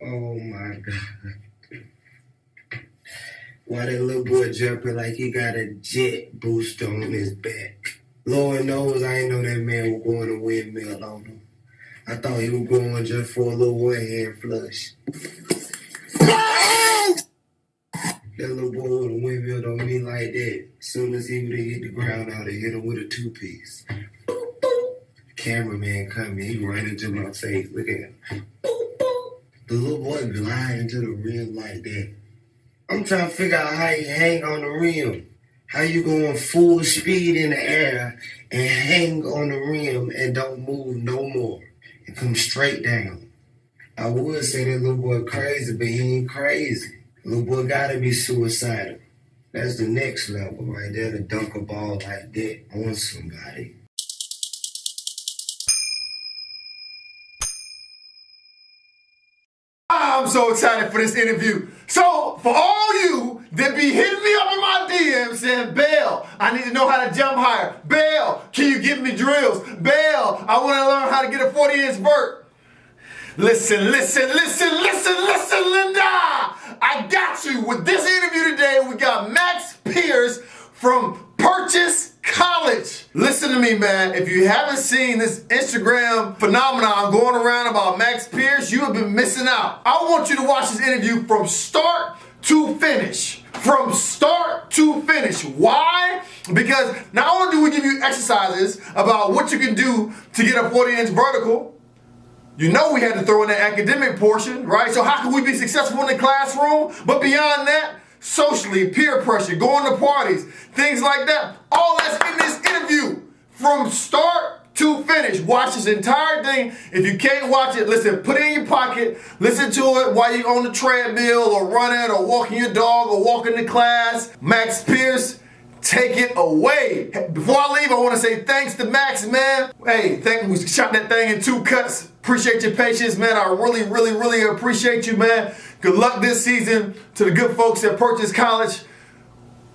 Oh my God. Why that little boy jumping like he got a jet booster on his back? Lord knows I ain't know that man was going to windmill on him. I thought he was going just for a little one-hand flush. That little boy would have windmilled on me like that. As soon as he would have hit the ground, I would have hit him with a two-piece. Boop, boop. Cameraman coming, he ran into my face. Look at him. Boop, boop. The little boy glide into the rim like that. I'm trying to figure out how you hang on the rim. How you going full speed in the air and hang on the rim and don't move no more and come straight down. I would say that little boy crazy, but he ain't crazy. Little boy gotta be suicidal. That's the next level right there, to dunk a ball like that on somebody. I'm so excited for this interview. So, for all you that be hitting me up in my DMs saying, Bell, I need to know how to jump higher. Bell, can you give me drills? Bell, I want to learn how to get a 40-inch vert. Listen, Linda. I got you. With this interview today, we got Max Pearce from Pearce College. Listen to me, man. If you haven't seen this Instagram phenomenon going around about Max Pearce, you have been missing out. I want you to watch this interview from start to finish. From start to finish. Why? Because not only do we give you exercises about what you can do to get a 40-inch vertical, you know we had to throw in the academic portion, right? So how can we be successful in the classroom? But beyond that, socially, peer pressure, going to parties, things like that. All that's in this interview from start to finish. Watch this entire thing. If you can't watch it, listen, put it in your pocket, listen to it while you're on the treadmill or running or walking your dog or walking to class. Max Pearce, take it away. Before I leave, I want to say thanks to Max, man. Hey, we shot that thing in 2 cuts. Appreciate your patience, man. I really appreciate you, man. Good luck this season to the good folks at Pearce College.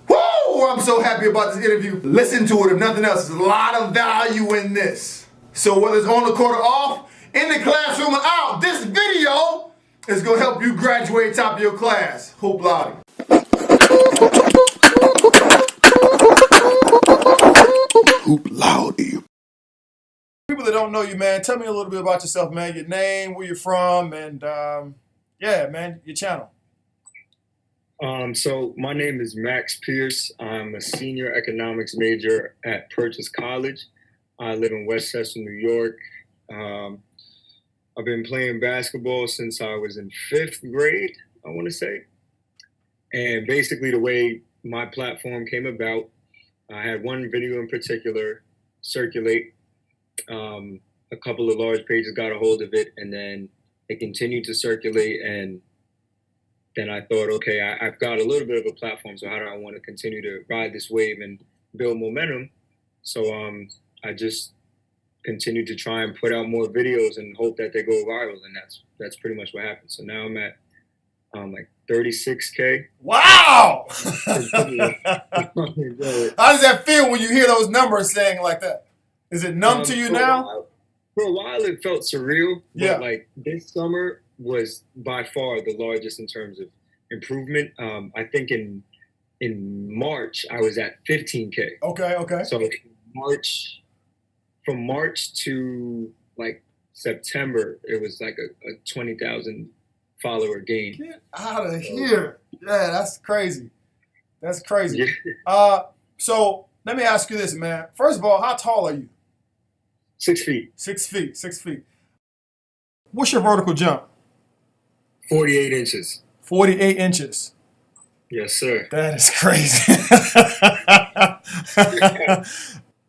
Woo! I'm so happy about this interview. Listen to it, if nothing else. There's a lot of value in this. So whether it's on the court or off, in the classroom or out, this video is going to help you graduate top of your class. Hoop Lottie. Hoop Loudy. People that don't know you, man, tell me a little bit about yourself, man. Your name, where you're from, and yeah, man, your channel. So my name is Max Pearce. I'm a senior economics major at Pearce College. I live in Westchester, New York. I've been playing basketball since I was in 5th grade, I want to say. And basically the way my platform came about, I had one video in particular circulate. A couple of large pages got a hold of it, and then it continued to circulate. And then I thought, okay, I've got a little bit of a platform, so how do I want to continue to ride this wave and build momentum? So I just continued to try and put out more videos and hope that they go viral, and that's pretty much what happened. So now I'm at like 36K. Wow! How does that feel when you hear those numbers saying like that? Is it numb to you now? For a while, it felt surreal. Yeah. But like this summer was by far the largest in terms of improvement. I think in March, I was at 15K. Okay. So from March to like September, it was like a 20,000 follower gain. Get out of here. Yeah, that's crazy. That's crazy. Yeah. So let me ask you this, man. First of all, how tall are you? 6 feet. 6 feet. 6 feet. What's your vertical jump? 48 inches. 48 inches. Yes, sir. That is crazy.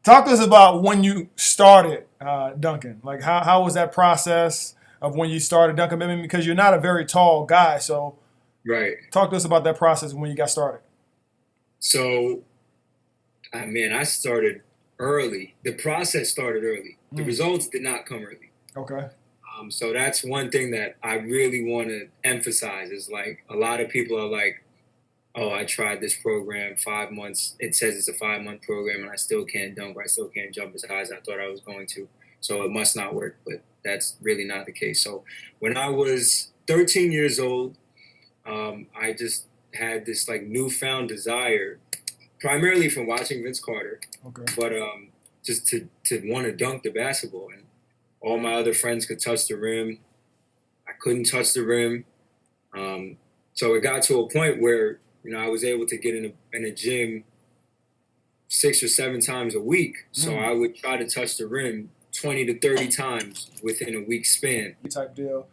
Talk to us about when you started dunking. Like, how was that process of when you started dunking? I mean, because you're not a very tall guy, so right. Talk to us about that process when you got started. So, I started early. The process started early. The results did not come early. Okay. So that's one thing that I really want to emphasize is like a lot of people are like, oh, I tried this program 5 months. It says it's a 5-month program and I still can't dunk. I still can't jump as high as I thought I was going to. So it must not work. But that's really not the case. So when I was 13 years old. I just had this like newfound desire, primarily from watching Vince Carter, but just to want to dunk the basketball. And all my other friends could touch the rim. I couldn't touch the rim. So it got to a point where, I was able to get in a gym 6 or 7 times a week. So I would try to touch the rim 20 to 30 times within a week span. Type deal.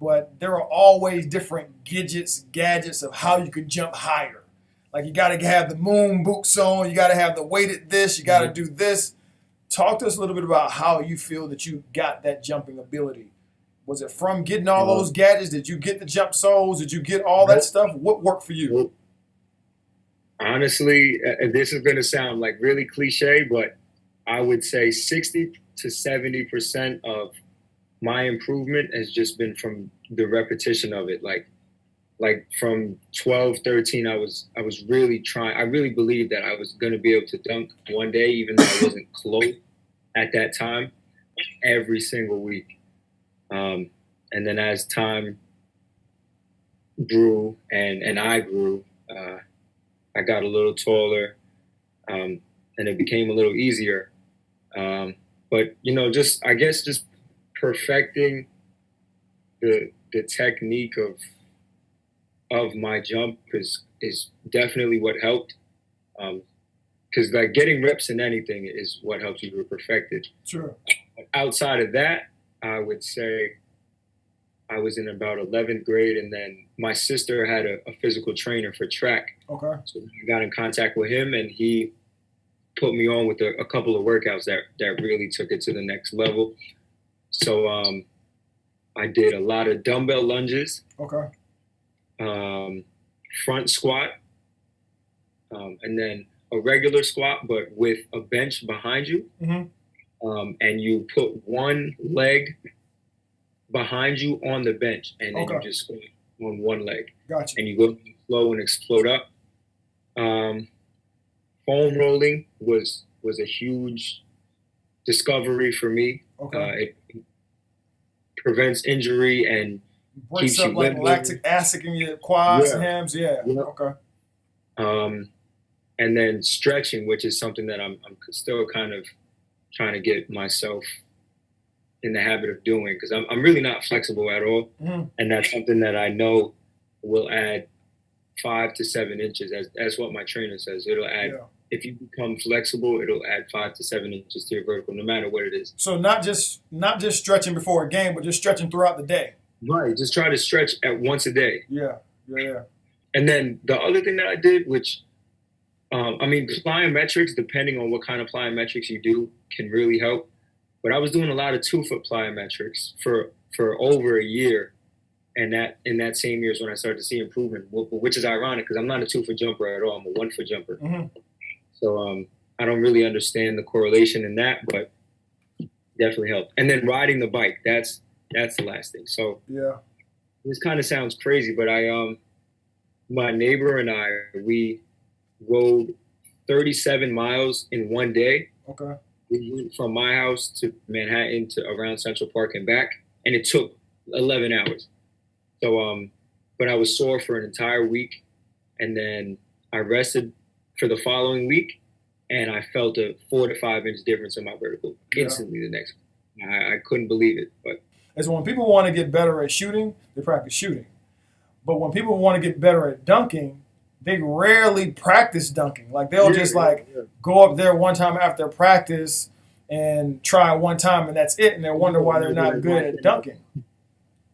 But there are always different gadgets of how you can jump higher. Like, you got to have the moon boots on, you got to have the weighted this, you got to do this. Talk to us a little bit about how you feel that you got that jumping ability. Was it from getting all those gadgets? Did you get the jump soles? Did you get all that stuff? What worked for you? Honestly, this is going to sound like really cliche, but I would say 60 to 70% of my improvement has just been from the repetition of it. Like from 12, 13, I was really trying. I really believed that I was going to be able to dunk one day, even though I wasn't close at that time, every single week. And then as time grew and I grew, I got a little taller, and it became a little easier. But just perfecting the technique of my jump is definitely what helped. Because like getting reps in anything is what helps you to perfect it. Sure. Outside of that, I would say I was in about 11th grade, and then my sister had a physical trainer for track. Okay. So I got in contact with him, and he put me on with a couple of workouts that really took it to the next level. So I did a lot of dumbbell lunges. Okay. Front squat, and then a regular squat, but with a bench behind you. And you put one leg behind you on the bench, and then you just go on one leg. Gotcha. And you go slow and explode up. Foam rolling was a huge discovery for me. Okay. It prevents injury and breaks keeps up you like lifting. lactic acid in your quads and hams. Yeah. Okay. And then stretching, which is something that I'm still kind of trying to get myself in the habit of doing, because I'm really not flexible at all. And that's something that I know will add 5 to 7 inches. That's what my trainer says. It'll add, if you become flexible, it'll add 5 to 7 inches to your vertical, no matter what it is. So not just stretching before a game, but just stretching throughout the day. Right. Just try to stretch at once a day. Yeah. And then the other thing that I did, which, plyometrics, depending on what kind of plyometrics you do, can really help. But I was doing a lot of 2-foot plyometrics for over a year. And that in that same year is when I started to see improvement, which is ironic because I'm not a 2-foot jumper at all. I'm a 1-foot jumper. So I don't really understand the correlation in that, but definitely helped. And then riding the bike, that's the last thing. So this kind of sounds crazy, but my neighbor and I, we rode 37 miles in one day. Okay. We went from my house to Manhattan to around Central Park and back, and it took 11 hours. So, but I was sore for an entire week, and then I rested for the following week, and I felt a 4 to 5 inch difference in my vertical instantly the next week. I couldn't believe it. But it's when people want to get better at shooting, they practice shooting. But when people want to get better at dunking, they rarely practice dunking. Like they'll go up there one time after practice and try one time, and that's it. And they wonder why they're not good at dunking.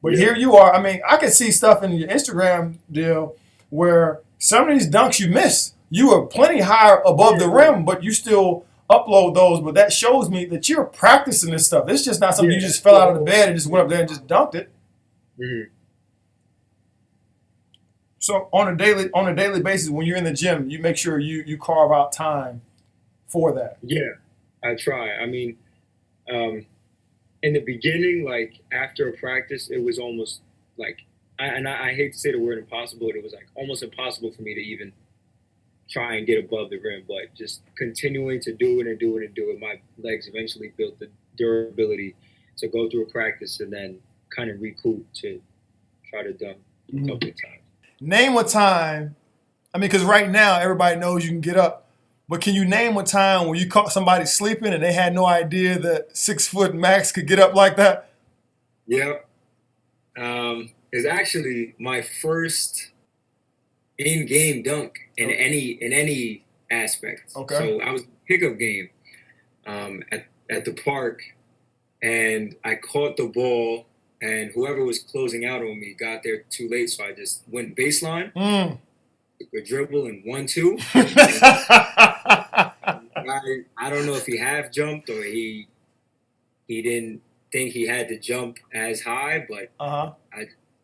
But here you are. I mean, I could see stuff in your Instagram deal where some of these dunks you miss. You are plenty higher above the rim, but you still upload those. But that shows me that you're practicing this stuff. It's just not something you just fell out of the bed and just went up there and just dunked it. So on a daily basis, when you're in the gym, you make sure you carve out time for that. Yeah, I try. I mean, in the beginning, like after a practice, it was almost like, I hate to say the word impossible, but it was like almost impossible for me to even try and get above the rim. But just continuing to do it, my legs eventually built the durability to go through a practice and then kind of recoup to try to dunk a couple of times. Name a time. I mean, because right now everybody knows you can get up. But can you name a time when you caught somebody sleeping and they had no idea that 6 foot Max could get up like that? Yep. It's actually my first in-game dunk in any aspect. Okay. So I was pickup game at the park, and I caught the ball, and whoever was closing out on me got there too late, so I just went baseline, took a dribble, and 1-2. I don't know if he half jumped or he didn't think he had to jump as high, but I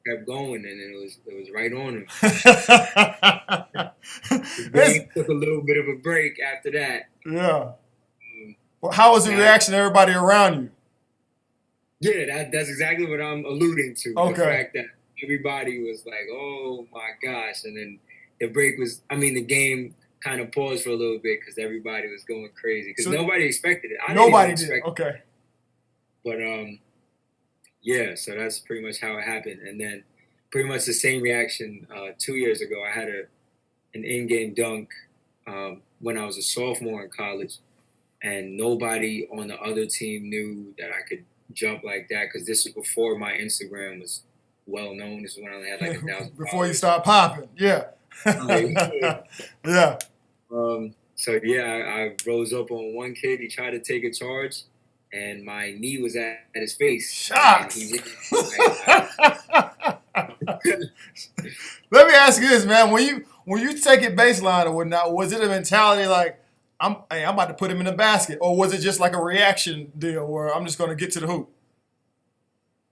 kept going, and it was right on him. The game took a little bit of a break after that. Yeah. Well, how was the reaction of everybody around you? Yeah, that's exactly what I'm alluding to. Okay. The fact that everybody was like, "Oh my gosh!" And then the break was. I mean, the game kind of paused for a little bit because everybody was going crazy because nobody expected it. Nobody did. Okay. But yeah. So that's pretty much how it happened, and then pretty much the same reaction 2 years ago. I had an in-game dunk when I was a sophomore in college, and nobody on the other team knew that I could jump like that because this was before my Instagram was well known. This is when I only had like 1,000 before you start popping. Yeah. Yeah. So yeah, I rose up on one kid. He tried to take a charge, and my knee was at his face. Shots. Let me ask you this, man. When you take it baseline or whatnot, was it a mentality like I'm about to put him in the basket, or was it just like a reaction deal where I'm just going to get to the hoop?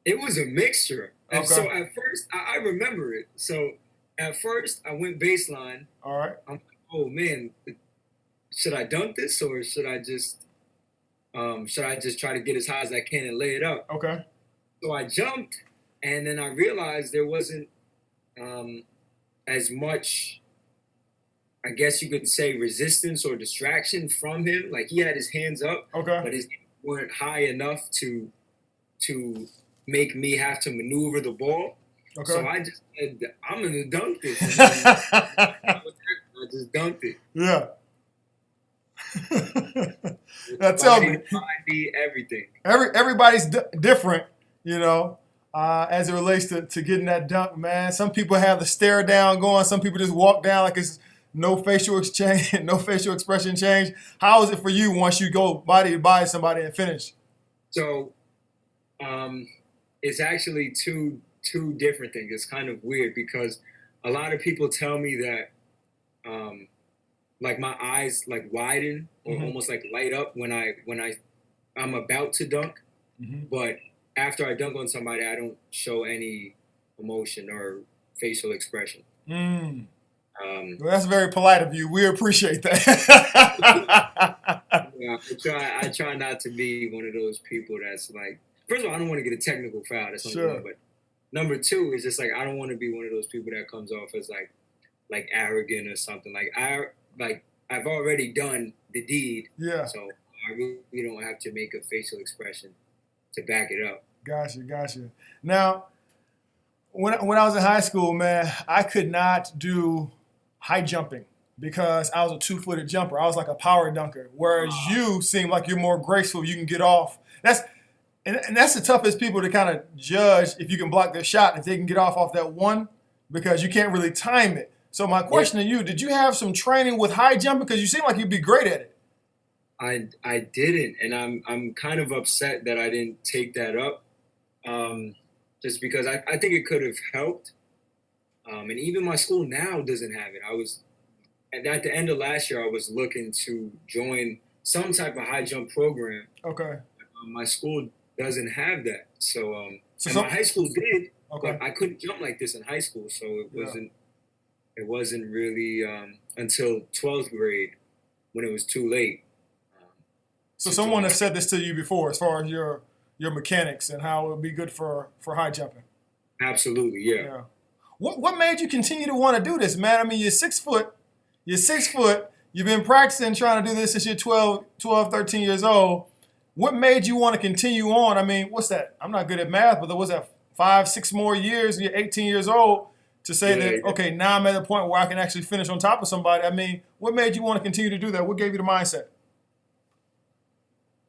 It was a mixture. And Okay. so at first, I remember it. So at first, I went baseline. All right. I'm like, oh man, should I dunk this or should I just try to get as high as I can and lay it up? Okay. So I jumped, and then I realized there wasn't as much, I guess you could say, resistance or distraction from him. Like he had his hands up, Okay. but his hands weren't high enough to make me have to maneuver the ball. Okay. So I just said, I'm gonna dunk this. And then I just dunked it. Yeah. Now tell me, Body, everything. everybody's different, you know, as it relates to getting that dunk, man. Some people have the stare down going. Some people just walk down like it's no facial exchange, no facial expression change. How is it for you once you go body to body somebody and finish? So, it's actually two different things. It's kind of weird because a lot of people tell me that, like my eyes like widen or almost like light up when I'm about to dunk, but after I dunk on somebody, I don't show any emotion or facial expression. Well, that's very polite of you. We appreciate that. Yeah, I try not to be one of those people that's like, first of all, I don't want to get a technical foul. That's number one. But number two is just like I don't want to be one of those people that comes off as like arrogant or something. I've already done the deed. Yeah. So I really don't have to make a facial expression to back it up. Gotcha. Now, when I was in high school, man, I could not do high jumping because I was a 2-footed jumper. I was like a power dunker, whereas you seem like you're more graceful. You can get off. That's the toughest people to kind of judge if you can block their shot, if they can get off that one, because you can't really time it. So my question to you, did you have some training with high jumping? Because you seem like you'd be great at it. I didn't, and I'm kind of upset that I didn't take that up, just because I think it could have helped. And even my school now doesn't have it. At the end of last year, I was looking to join some type of high jump program. Okay. My school doesn't have that. So my high school did, okay, but I couldn't jump like this in high school. So it wasn't really until 12th grade when it was too late. So someone has said this to you before as far as your mechanics and how it would be good for high jumping. Absolutely, yeah. What made you continue to want to do this, man? I mean, you're 6 foot. You've been practicing trying to do this since you're 12, 13 years old. What made you want to continue on? I mean, what's that? I'm not good at math, but what's that? 5, 6 more years, and you're 18 years old, to say Yeah, that, okay, now I'm at the point where I can actually finish on top of somebody. I mean, what made you want to continue to do that? What gave you the mindset?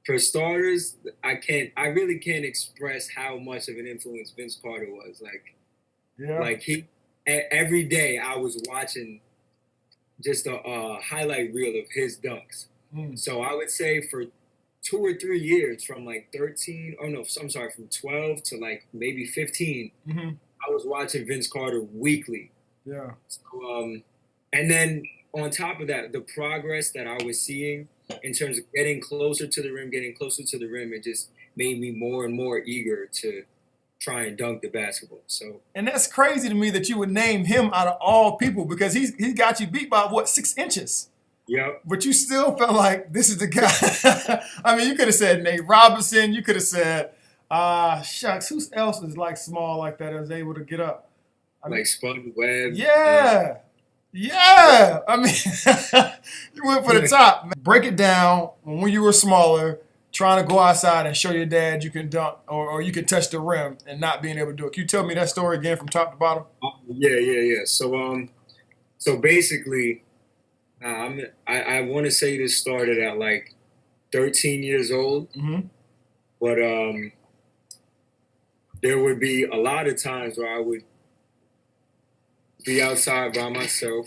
For starters, I really can't express how much of an influence Vince Carter was. Yeah. Like every day I was watching just a highlight reel of his dunks. So I would say for 2 or 3 years, from like 13, oh no, I'm sorry, from 12 to like maybe 15, I was watching Vince Carter weekly. Yeah. So, and then on top of that, the progress that I was seeing in terms of getting closer to the rim, it just made me more and more eager to try and dunk the basketball. So, and that's crazy to me that you would name him out of all people, because he got you beat by what, 6 inches. Yep. But you still felt like this is the guy. I mean, you could have said Nate Robinson. You could have said, shucks, who else is like small like that and was able to get up? Like Spud Webb. Yeah. Yeah. I mean, you went for the top. Break it down when you were smaller, trying to go outside and show your dad you can dunk or you can touch the rim and not being able to do it. Can you tell me that story again from top to bottom? Yeah. So basically, I want to say this started at like 13 years old, but there would be a lot of times where I would be outside by myself,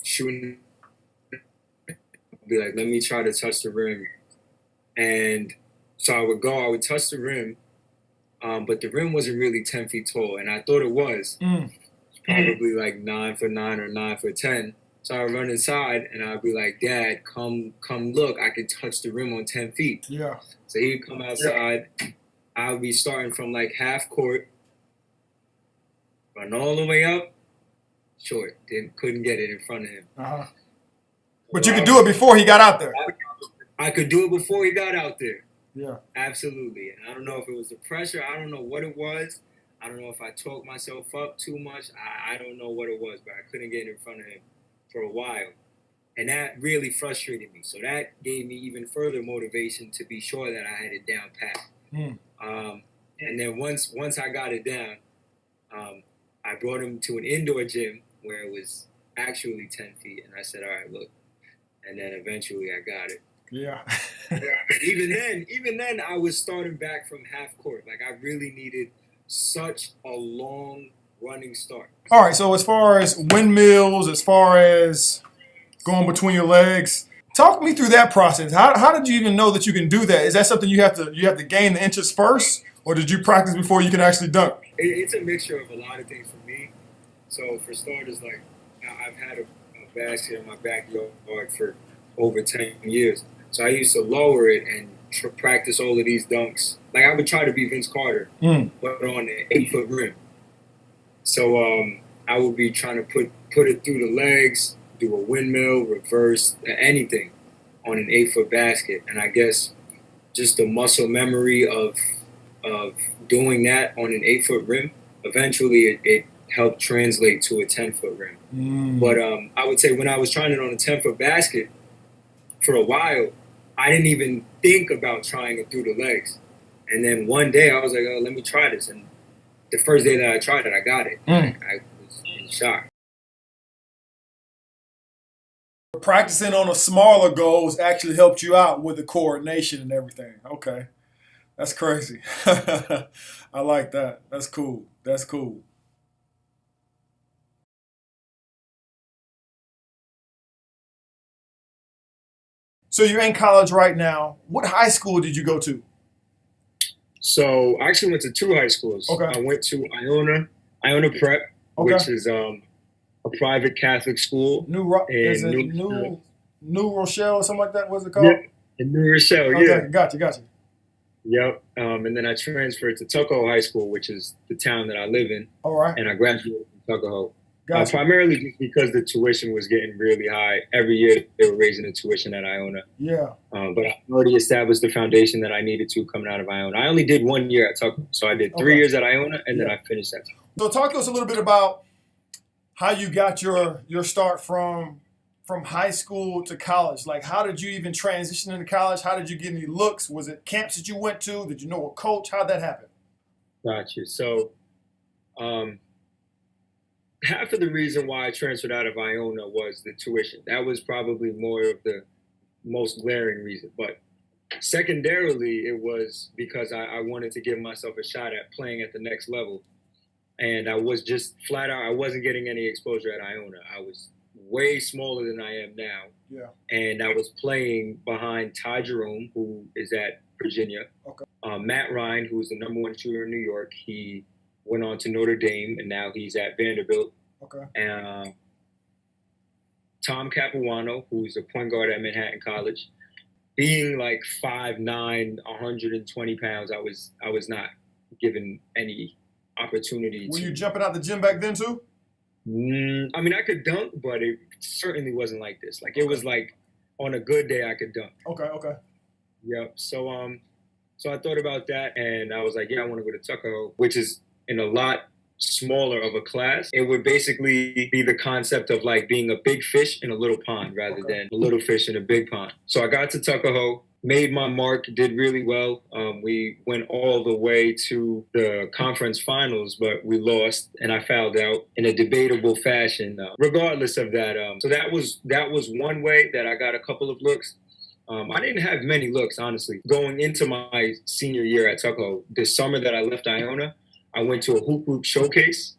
shooting, be like, let me try to touch the rim. And so I would touch the rim, but the rim wasn't really 10 feet tall, and I thought it was. Probably like 9'9" or 9'10". So I would run inside and I'd be like, Dad, come look, I can touch the rim on 10 feet. Yeah. So he'd come outside. I would be starting from like half court, run all the way up, short. Couldn't get it in front of him. But you could do it before he got out there. I could do it before he got out there. Yeah. Absolutely. And I don't know if it was the pressure. I don't know what it was. I don't know if I talked myself up too much. I don't know what it was, but I couldn't get in front of him for a while. And that really frustrated me. So that gave me even further motivation to be sure that I had it down pat. And then once I got it down, I brought him to an indoor gym where it was actually 10 feet. And I said, all right, look. And then eventually I got it. Yeah. Even then, I was starting back from half court. Like, I really needed such a long running start. All right, so as far as windmills, as far as going between your legs, talk me through that process. How did you even know that you can do that? Is that something you have to gain the inches first, or did you practice before you can actually dunk? It's a mixture of a lot of things for me. So for starters, like, I've had a basket in my backyard for over 10 years. So I used to lower it and practice all of these dunks. Like, I would try to be Vince Carter, but on an 8-foot rim. So I would be trying to put it through the legs, do a windmill, reverse, anything on an 8-foot basket. And I guess just the muscle memory of doing that on an 8-foot rim, eventually it helped translate to a 10-foot rim. But I would say when I was trying it on a 10-foot basket, for a while, I didn't even think about trying it through the legs. And then one day I was like, oh, let me try this. And the first day that I tried it, I got it. I was in shock. Practicing on a smaller goals actually helped you out with the coordination and everything. Okay. That's crazy. I like that. That's cool. That's cool. So you're in college right now. What high school did you go to? So I actually went to 2 high schools. Okay. I went to Iona Prep, which is a private Catholic school. New Rochelle or something like that? What's it called? Yeah, in New Rochelle, okay, yeah. Got you. Yep. And then I transferred to Tuckahoe High School, which is the town that I live in. All right. And I graduated from Tuckahoe. Gotcha. Primarily just because the tuition was getting really high. Every year they were raising the tuition at Iona. Yeah. But I already established the foundation that I needed to coming out of Iona. I only did 1 year at Tuckahoe. So I did 3 years at Iona, and then I finished at Tuckahoe. So talk to us a little bit about how you got your start from high school to college. Like, how did you even transition into college? How did you get any looks? Was it camps that you went to? Did you know a coach? How'd that happen? Got you. So, half of the reason why I transferred out of Iona was the tuition. That was probably more of the most glaring reason. But secondarily, it was because I wanted to give myself a shot at playing at the next level. And I was just flat out, I wasn't getting any exposure at Iona. I was way smaller than I am now. Yeah. And I was playing behind Ty Jerome, who is at Virginia. Okay. Matt Ryan, who's the #1 shooter in New York. He went on to Notre Dame, and now he's at Vanderbilt. Okay. And Tom Capuano, who's a point guard at Manhattan College. Being like 5'9", 120 pounds, I was not given any opportunity. Were you jumping out the gym back then too? I mean, I could dunk, but it certainly wasn't like this. Like, it was like on a good day I could dunk. Okay. Yep. So I thought about that, and I was like, yeah, I want to go to Tuckahoe, which is in a lot smaller of a class. It would basically be the concept of like being a big fish in a little pond rather than a little fish in a big pond. So I got to Tuckahoe, made my mark, did really well. We went all the way to the conference finals, but we lost, and I fouled out in a debatable fashion. Regardless of that, so that was one way that I got a couple of looks. I didn't have many looks, honestly. Going into my senior year at Tuckahoe, the summer that I left Iona, I went to a hoop showcase,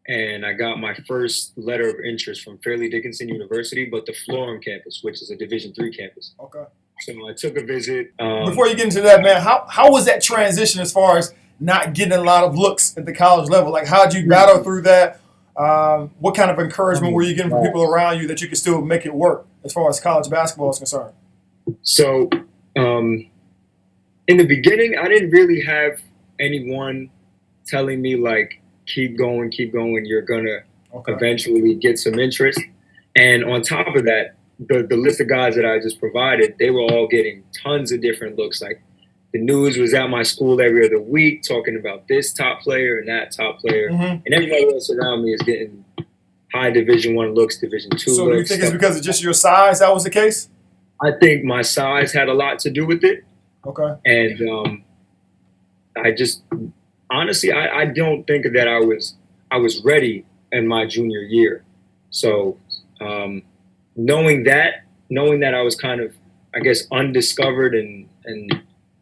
and I got my first letter of interest from Fairleigh Dickinson University, but the Florham campus, which is a Division III campus. Okay. So I took a visit. Before you get into that, man, how was that transition as far as not getting a lot of looks at the college level? Like, how'd you battle through that? What kind of encouragement were you getting from people around you that you could still make it work as far as college basketball is concerned? So in the beginning, I didn't really have anyone telling me, like, keep going, you're going to eventually get some interest. And on top of that, the list of guys that I just provided, they were all getting tons of different looks. Like, the news was at my school every other week talking about this top player and that top player. And everybody else around me is getting high Division I looks, Division II looks. So do you think it's because of just your size that was the case? I think my size had a lot to do with it. Okay. And I just, honestly, I don't think that I was ready in my junior year. So knowing that I was kind of, I guess, undiscovered and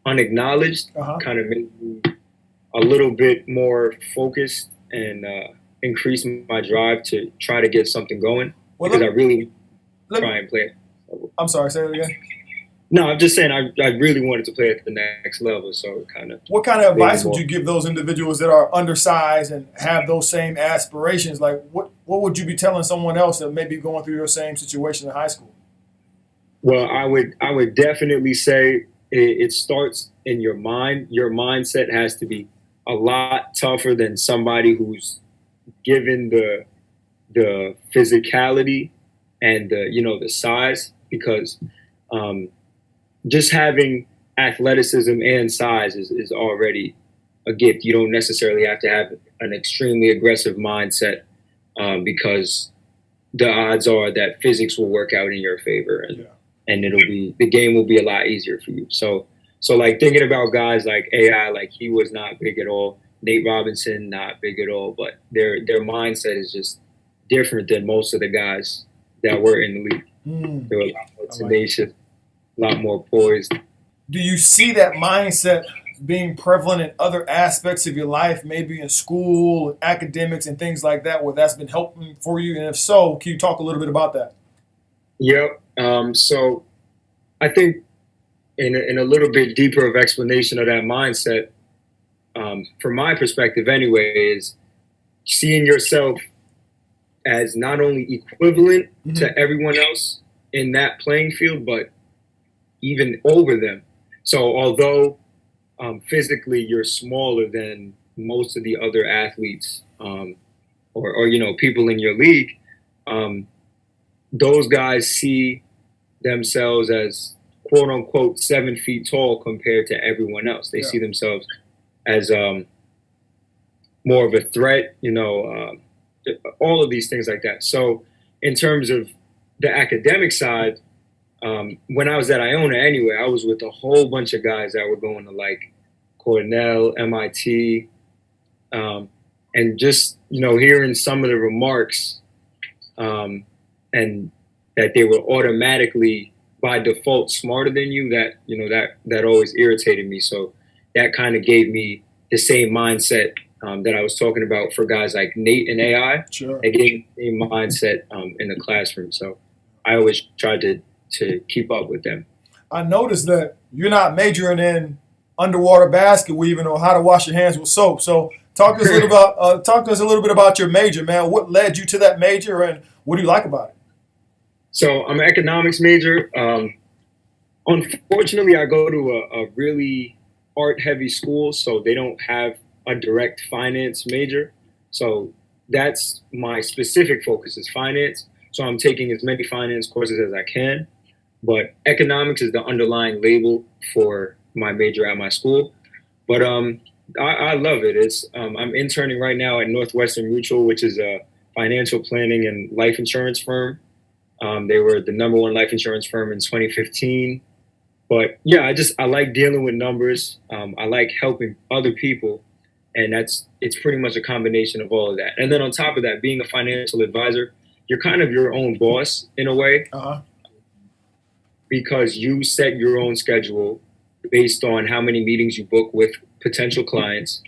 unacknowledged, kind of made me a little bit more focused and increased my drive to try to get something going, because I really try and play it. I'm sorry, say it again. No, I'm just saying I really wanted to play at the next level, so it kind of. What kind of advice would you give those individuals that are undersized and have those same aspirations? Like, what would you be telling someone else that may be going through your same situation in high school? Well, I would definitely say it starts in your mind. Your mindset has to be a lot tougher than somebody who's given the physicality and the size, because just having athleticism and size is already a gift. You don't necessarily have to have an extremely aggressive mindset, because the odds are that physics will work out in your favor, and the game will be a lot easier for you. So like, thinking about guys like AI, like, he was not big at all. Nate Robinson, not big at all, but their mindset is just different than most of the guys that were in the league. They were a lot more tenacious, a lot more poised. Do you see that mindset being prevalent in other aspects of your life, maybe in school, academics, and things like that, where that's been helping for you? And if so, can you talk a little bit about that? Yep. So I think in a little bit deeper of explanation of that mindset, from my perspective anyway, is seeing yourself as not only equivalent to everyone else in that playing field, but even over them. So although physically you're smaller than most of the other athletes, or people in your league, those guys see themselves as quote unquote 7 feet tall compared to everyone else. They see themselves as more of a threat, all of these things like that. So in terms of the academic side, when I was at Iona anyway, I was with a whole bunch of guys that were going to like Cornell, MIT, And just, hearing some of the remarks, and that they were automatically by default smarter than you, that always irritated me. So that kind of gave me the same mindset that I was talking about for guys like Nate and AI. Sure. It gave me the same mindset in the classroom. So I always tried to keep up with them. I noticed that you're not majoring in underwater basket weaving or how to wash your hands with soap. So talk to us a little bit about your major, man. What led you to that major, and what do you like about it? So I'm an economics major. Unfortunately, I go to a really art-heavy school, so they don't have a direct finance major. So that's my specific focus is finance. So I'm taking as many finance courses as I can. But economics is the underlying label for my major at my school. But I love it. It's I'm interning right now at Northwestern Mutual, which is a financial planning and life insurance firm. They were the #1 life insurance firm in 2015. But yeah, I like dealing with numbers. I like helping other people, and it's pretty much a combination of all of that. And then on top of that, being a financial advisor, you're kind of your own boss in a way, because you set your own schedule based on how many meetings you book with potential clients.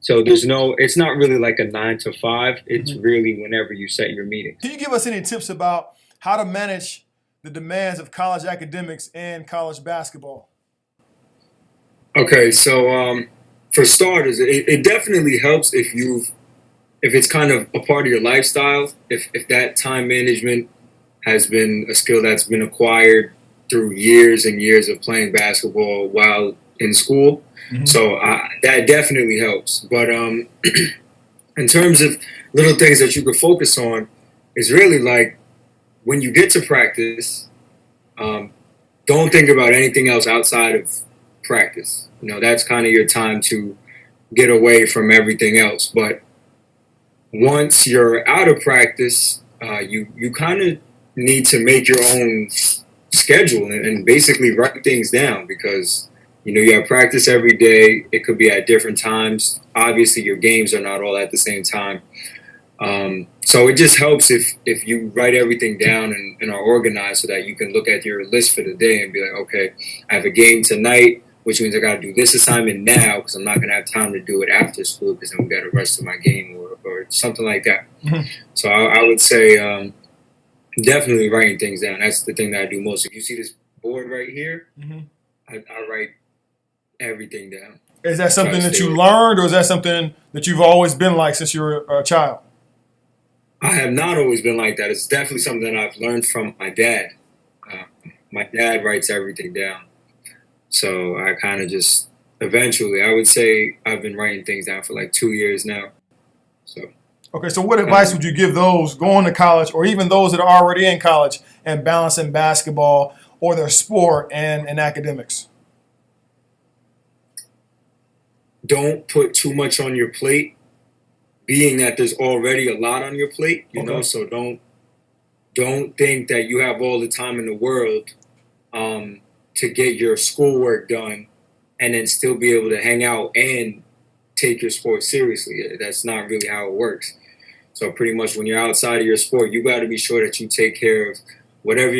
So it's not really like a 9 to 5. It's really whenever you set your meetings. Can you give us any tips about how to manage the demands of college academics and college basketball? Okay, so for starters, it definitely helps if it's kind of a part of your lifestyle. If that time management has been a skill that's been acquired through years and years of playing basketball while in school. So that definitely helps. But in terms of little things that you could focus on, is really like when you get to practice, don't think about anything else outside of practice. That's kind of your time to get away from everything else. But once you're out of practice, you kind of need to make your own schedule and basically write things down, because you have practice every day. It could be at different times. Obviously, your games are not all at the same time. So it just helps if you write everything down and are organized, so that you can look at your list for the day and be like, okay, I have a game tonight, which means I got to do this assignment now, because I'm not going to have time to do it after school, because then we got to rest of my game or something like that. So I would say definitely writing things down. That's the thing that I do most. If you see this board right here, I write everything down. Is that something that you learned, or is that something that you've always been like since you were a child? I have not always been like that. It's definitely something that I've learned from my dad. My dad writes everything down. So I kind of just eventually, I would say I've been writing things down for like 2 years now. So. Okay, so what advice would you give those going to college, or even those that are already in college and balancing basketball or their sport and academics? Don't put too much on your plate, being that there's already a lot on your plate, you know, so don't think that you have all the time in the world to get your schoolwork done and then still be able to hang out and take your sport seriously. That's not really how it works. So pretty much when you're outside of your sport, you got to be sure that you take care of whatever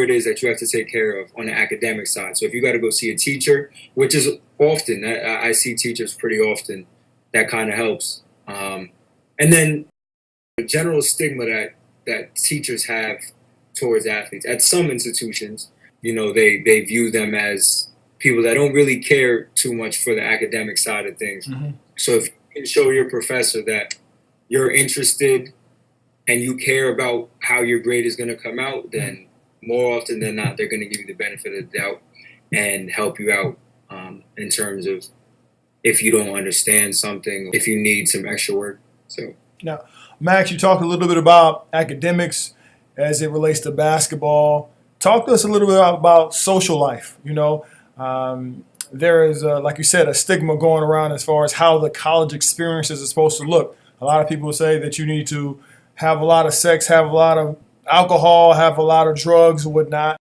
it is that you have to take care of on the academic side. So if you got to go see a teacher, which is often, I see teachers pretty often, that kind of helps. And then the general stigma that teachers have towards athletes at some institutions, they view them as people that don't really care too much for the academic side of things. So if you can show your professor that you're interested and you care about how your grade is going to come out, then more often than not, they're going to give you the benefit of the doubt and help you out in terms of if you don't understand something, if you need some extra work. So now, Max, you talked a little bit about academics as it relates to basketball. Talk to us a little bit about social life. There is, like you said, a stigma going around as far as how the college experiences are supposed to look. A lot of people say that you need to have a lot of sex, have a lot of alcohol, have a lot of drugs and whatnot.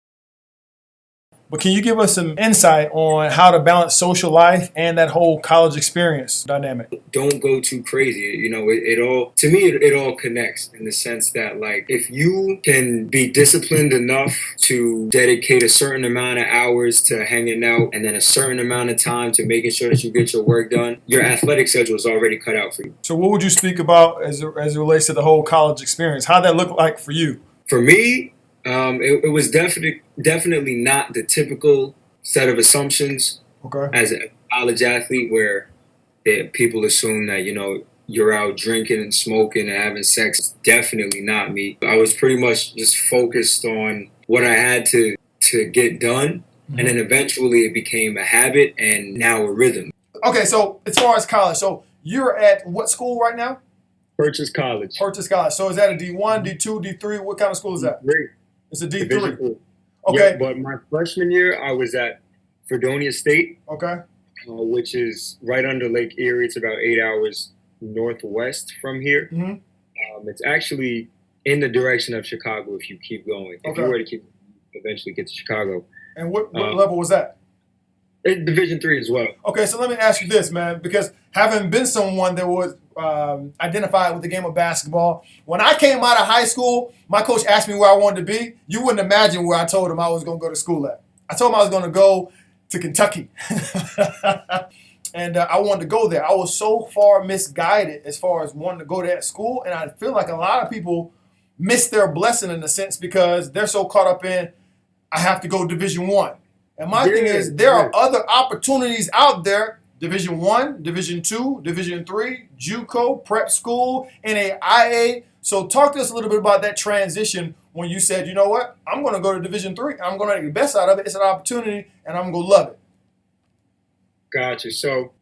But can you give us some insight on how to balance social life and that whole college experience dynamic? Don't go too crazy. You know, it all, to me, it all connects in the sense that, like, if you can be disciplined enough to dedicate a certain amount of hours to hanging out and then a certain amount of time to making sure that you get your work done, your athletic schedule is already cut out for you. So what would you speak about as it relates to the whole college experience? How'd that look like for you? For me, it was definitely not the typical set of assumptions as a college athlete where people assume that, you know, you're out drinking and smoking and having sex. It's definitely not me. I was pretty much just focused on what I had to get done. And then eventually it became a habit and now a rhythm. Okay, so as far as college, so you're at what school right now? Purchase College. Purchase College. So is that a D1, D2, D3? What kind of school is that? D3. It's a D3. Division 3. Okay. Yeah, but my freshman year, I was at Fredonia State, Okay. which is right under Lake Erie. It's about 8 hours northwest from here. It's actually in the direction of Chicago if you keep going. If you were to eventually get to Chicago. And what level was that? Division 3 as well. Okay, so let me ask you this, man, because having been someone that was identified with the game of basketball, when I came out of high school, my coach asked me where I wanted to be. You wouldn't imagine where I told him I was going to go to school at. I told him I was going to go to Kentucky. And I wanted to go there. I was so far misguided as far as wanting to go to that school, and I feel like a lot of people miss their blessing in a sense because they're so caught up in, I have to go Division 1. And my thing is, there are other opportunities out there, Division 1, Division 2, Division 3, JUCO, prep school, NAIA. So talk to us a little bit about that transition when you said, you know what, I'm going to go to Division 3. I'm going to make the best out of it. It's an opportunity, and I'm going to love it. Gotcha. So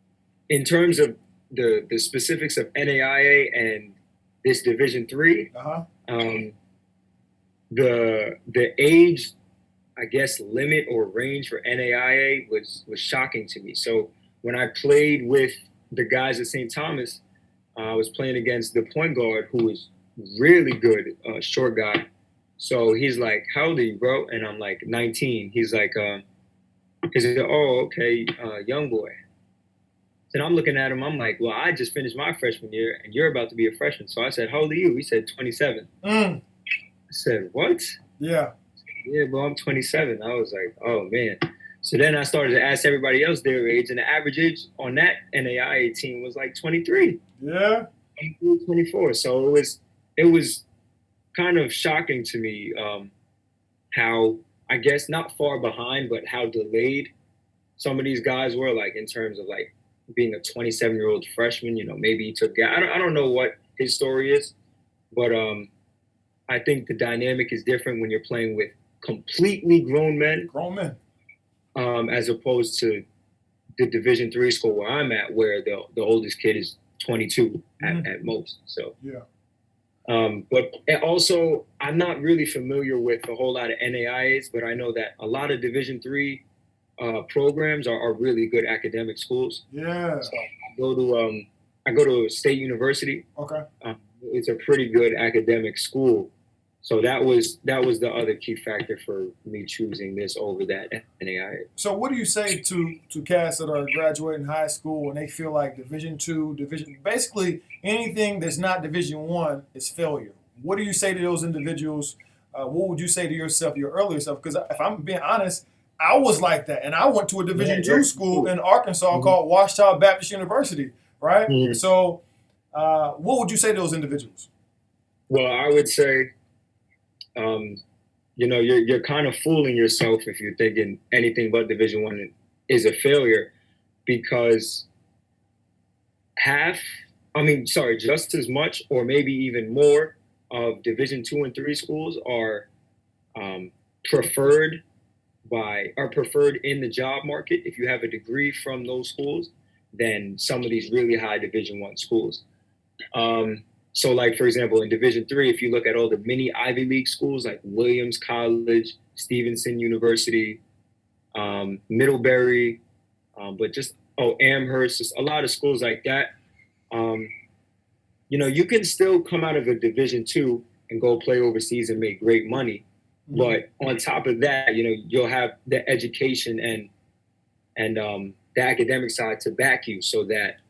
in terms of the specifics of NAIA and this Division 3, the age, I guess, limit or range for NAIA was shocking to me. So when I played with the guys at St. Thomas, I was playing against the point guard who was really good, short guy. So he's like, how old are you, bro? And I'm like, 19. He's like, oh, okay, young boy. And I'm looking at him, I'm like, well, I just finished my freshman year and you're about to be a freshman. So I said, how old are you? He said, 27. I said, what? Yeah. Yeah, bro, I'm 27. I was like, oh, man. So then I started to ask everybody else their age, and the average age on that NAIA team was like 23. Yeah. 24. So it was kind of shocking to me how, I guess, not far behind, but how delayed some of these guys were, like, in terms of, like, being a 27-year-old freshman. You know, maybe he took – I don't know what his story is, but I think the dynamic is different when you're playing with completely grown men. As opposed to the Division 3 school where I'm at, where the oldest kid is 22 at most. So, but also I'm not really familiar with a whole lot of NAIAs, but I know that a lot of Division 3 programs are really good academic schools. Yeah. So I go to State University. Okay. It's a pretty good academic school. So that was the other key factor for me choosing this over that NAIA. So what do you say to cats that are graduating high school and they feel like Division 2, basically anything that's not Division 1 is failure? What do you say to those individuals? What would you say to yourself, your earlier self? Because if I'm being honest, I was like that, and I went to a Division 2 school in Arkansas called Ouachita Baptist University, right? So what would you say to those individuals? Well, I would say, you know, you're kind of fooling yourself if you're thinking anything but Division 1 is a failure, because just as much or maybe even more of Division 2 and 3 schools are preferred in the job market if you have a degree from those schools than some of these really high Division 1 schools. So, like, for example, in Division 3, if you look at all the mini Ivy League schools like Williams College, Stevenson University, Middlebury, Amherst, just a lot of schools like that, you know, you can still come out of a Division 2 and go play overseas and make great money. But on top of that, you know, you'll have the education and the academic side to back you, so that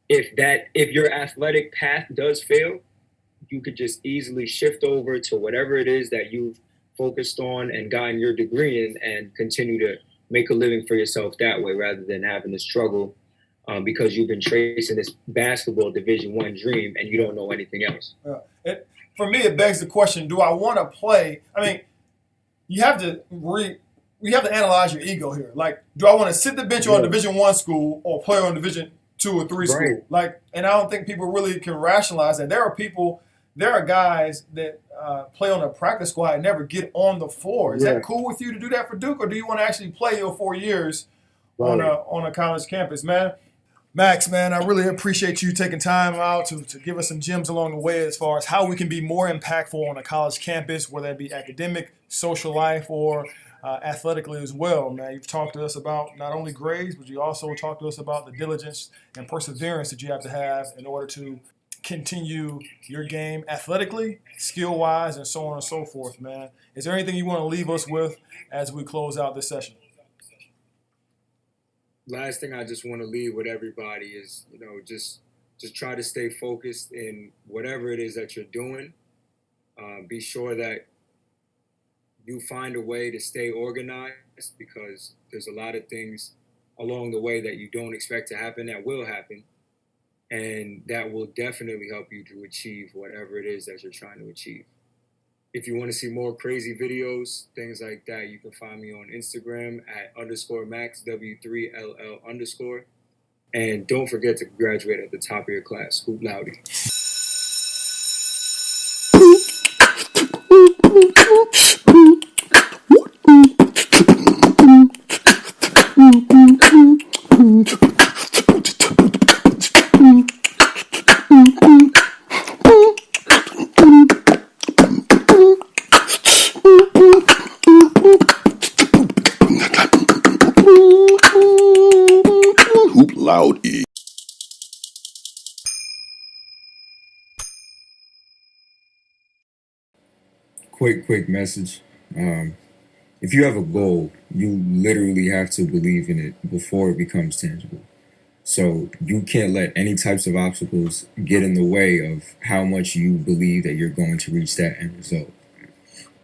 if your athletic path does fail, you could just easily shift over to whatever it is that you've focused on and gotten your degree in, and continue to make a living for yourself that way, rather than having to struggle because you've been tracing this basketball Division I dream and you don't know anything else. For me, it begs the question: do I want to play? I mean, you have to analyze your ego here. Like, do I want to sit the bench on a Division I school or play on Division II or III school? Like, and I don't think people really can rationalize that. There are guys that play on a practice squad and never get on the floor. Is that cool with you to do that for Duke, or do you want to actually play your 4 years on a college campus, man? Max, man, I really appreciate you taking time out to give us some gems along the way as far as how we can be more impactful on a college campus, whether it be academic, social life, or athletically as well, man. You've talked to us about not only grades, but you also talked to us about the diligence and perseverance that you have to have in order to continue your game athletically, skill-wise, and so on and so forth, man. Is there anything you want to leave us with as we close out this session? Last thing I just want to leave with everybody is, you know, just try to stay focused in whatever it is that you're doing. Be sure that you find a way to stay organized, because there's a lot of things along the way that you don't expect to happen that will happen. And that will definitely help you to achieve whatever it is that you're trying to achieve. If you want to see more crazy videos, things like that, you can find me on Instagram at _Max W3LL_. And don't forget to graduate at the top of your class. Hoop loudy. Loudy. Quick message. If you have a goal, you literally have to believe in it before it becomes tangible. So you can't let any types of obstacles get in the way of how much you believe that you're going to reach that end result.